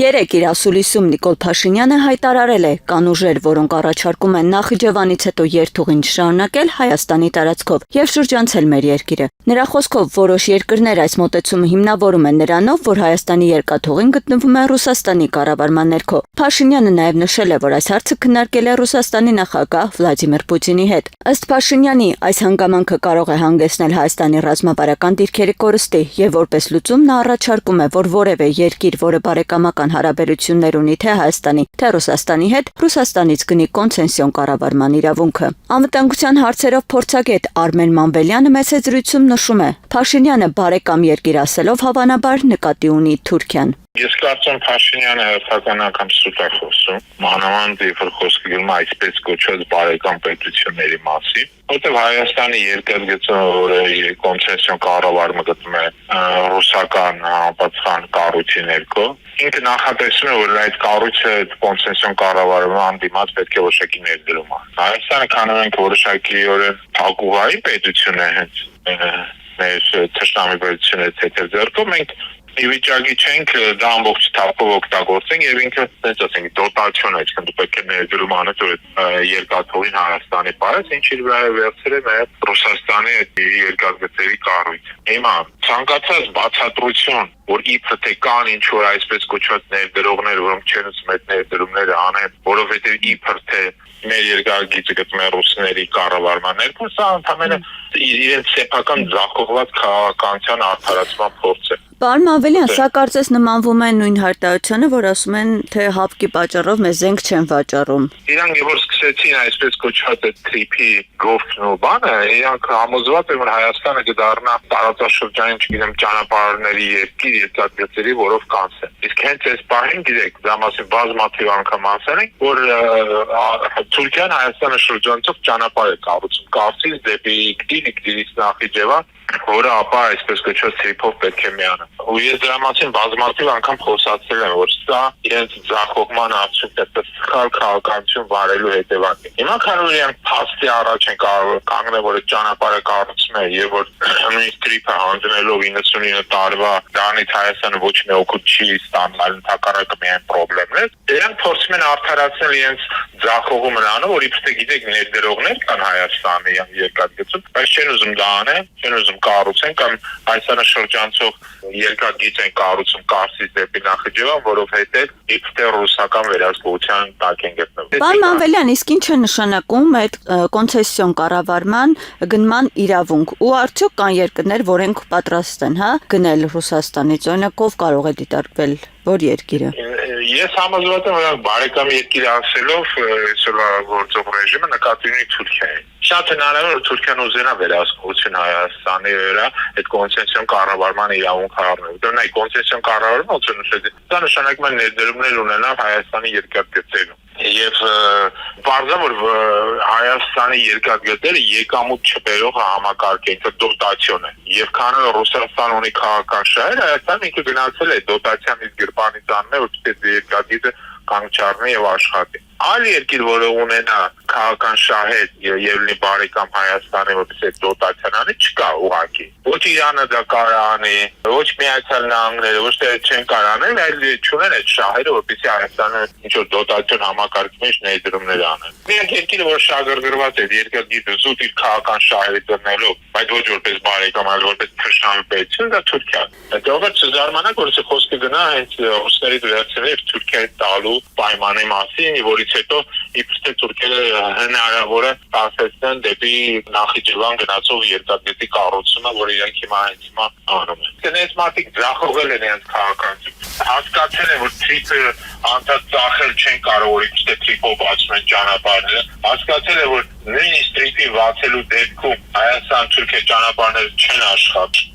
Երեկ իր ասուլիսում Նիկոլ Փաշինյանը հայտարարել է, կան ուժեր, որոնք առաջարկում են Նախիջևանից հետո երթուղին շարունակել Հայաստանի տարածքով եւ շրջանցել մեր երկիրը։ Նրա խոսքով որոշ երկրներ այս մոտեցումը հիմնավորում են նրանով, որ Հայաստանի երկաթուղին գտնվում է Ռուսաստանի կառավարման ներքո։ Փաշինյանը նաեւ նշել է, որ այս հարցը քննարկել է Ռուսաստանի նախագահ Վլադիմիր Պուտինի հետ։ Ըստ Փաշինյանի, այս հանգամանքը կարող է հանգեցնել Հայաստանի ռազմավարական դիրքերի կորստի եւ որպես լուծում նա առաջարկում է, որ որևէ երկիր, որը բարեկամական հարաբերություններ ունի թե Հայաստանի, թե Ռուսաստանի հետ, Ռուսաստանից գնի կոնցեսիոն կառավարման իրավունքը։ Անվտանգության հարցերով փորձագետ Արմեն Մանվելյանը մեծ զրույցում նշում է. Փաշինյանը բարեկամ երկիր ասելով հավանաբար նկատի ունի Թուրքիան։ Ես կարծում Փաշինյանը հերթական անգամ սուտ է խոսում, մանավանդ երբ խոսքը գնում այսպես կոչված բարեկամ պետությունների մասին, որտեղ Հայաստանի երկրագծը, որը կոնցեսիոն կառավարումը գտնում է ռուսական համապատասխան կառույցի ներքո, ինքը նախատեսում է, որ այդ կառույցը կոնցեսիոն կառավարման հանդիմաց պետք է որոշակի ներդրում անի։ Հայաստանը քանի մենք որոշակիորեն թագուհայի պետություն է հենց մեր թշնամի պետությունից հետո ձեռքում մենք ի վիճակի չենք դա ամբողջ թափով օգտագործենք եւ ինքը ասենց ասենք դոտացիոն է, այսինքն դու պետք է ներդրում անես որ երկաթուղին Հայաստանի պարես, ինչի վրա է վերցրել նաեւ Ռուսաստանի երկաթգծերի կառույց։ Հիմա ցանկացած բացատրություն, որ իբր թե կան ինչ որ այսպես կոչված ներդրողներ, որոնք չեն ուզում այդ ներդրումները անեն, որովհետեւ իբր թե մեր երկաթգիծը գտնվում է ռուսների կառավարման ներքո, սա ընդհանրապես իրենց սեփական ձախողված քաղաքականության արդարացման փորձ է։ Պարոն Մանվելյան, սա կարծես նմանվում է նույն հայտարարությանը, որ ասում են, թե հապկի պատճառով մեզ զենք չեն վաճառում։ Իրանք որ սկսեցին այսպես կոչված այդ տրիփի գովքն ու բանը, իրանք համոզված են, որ Հայաստանը կդառնա տարածաշրջանային, չգիտեմ, ճանապարհների երկիր, երկաթգծերի, որով կանցեն։ Իսկ հենց այս պահին, գիտեք, դա մասին բազմաթիվ անգամ ասել են, որ Թուրքիան Հայաստանը շրջանցող ճանապարհ է կառուցում Կարծիք դեպի Իգդիրից Նախիջևան, որը ապա այսպես կոչված տրիփով պետք է միանա։ Ու ես դրա մասին բազմաթիվ անգամ խոսացել եմ, որ սա իրենց ձախողման արդյունքն է, սխալ քաղաքականություն վարելու հետևանք է։ Հիմա քանի որ իրանք փաստի առաջ են կանգնել, որ ճանապարհը կառուցում է եւ որ նույնիսկ տրիփը հանձնելով 99 տարվա դրանից Հայաստանը ոչ մի օգուտ չի ստանալ, ընդհակառակը միայն խնդիրներ, դրանք փորձում են արդարացնել իրենց ձախողումը նրանով, որ իբր թե գիտեք ներդրողներ կան Հայաստանի երկաթգծում, բայց չեն ուզում դա անեն, չեն ուզում կառուցեն կամ Հայաստանը շրջանցող երկաթգիծ են կառուցում Կարսից դեպի Նախիջևան, որովհետև իբր թե ռուսական վերահսկողության տակ են գտնվում։ Պարոն Մանվելյան, իսկ ինչ է նշանակում այդ կոնցեսիոն կառավարման գնման իրավունք ու արդյոք կան երկրներ, որոնք պատրաստ են, գնել Ռուսաստանից, օրինակ ով կարող է դիտարկվել որ երկիրը։ Ես համոզված եմ, որ բարեկամ երկիր ասելով այսօրվա գործող ռեժիմը նկատի ունի Թուրքիային։ Շատ հնարավոր է Թուրքիան ուզենա վերահսկողություն Հայաստանի վրա այդ կոնցեսիոն կառավարման իրավունք առնել։ Դա նայ կոնցեսիոն կառավարումը ոնց է նշել։ Դա նշանակում է ներդրումներ ունենալ Հայաստանի երկաթգծերում։ Եվ բարձր որ Հայաստանի երկաթգծերը եկամուտ չբերող համակարգ է, դա դոտացիոն է։ Եվ քանի որ Ռուսաստան ունի քաղաքական շահեր, Հայաստանը ինքը գնացել է դոտացիանից գրպանից անել, որպեսզի երկաթգիծը կանգ եւ աշխատի։ Այլ երկիր, որը ունենա քաղաքական շահեր եւ լինի բարեկամ Հայաստանի, որպեսզի դոտացիան անի, չկա ուղղակի։ Ոչ Իրանը դա կարող անի, ոչ Միացյալ Նահանգները, ոչ թե չեն կարող անել, այլ չունեն այդ շահերը, որպեսզի Հայաստանը ինչ որ դոտացիոն համակարգի մեջ ներդրումներ անեն։ Միակ երկիրը, որ շահագրգռված է երկաթգիծը զուտ իր քաղաքական շահերը դնելով, բայց ոչ որպես բարեկամ, այլ որպես թշնամի պետություն, դա Թուրքիան։ Դրանով չզարմանաք, որ սա խոսքը գնա հենց ռուսների դրացել Թուրքիայի տալու պայմանի մասին, որից հետո իբր թե Թուրքիա հնարավոր է տասեցնեն դեպի Նախիջևան գնացող երկաթգծի կառուցումը, որ իրանք հիմա անում են։ Դրանից մարդիկ ձախողել են իրենց քաղաքականություն, հասկացել են, որ տրիփը անդադ ծախել չեն կարող, որ իբր թե տրիփով բացում են ճանապարհները, հասկացել են, որ նույնիսկ տրիփի բացելու դեպքում Հայաստան-Թուրքիա ճանապարհները չեն աշխատի։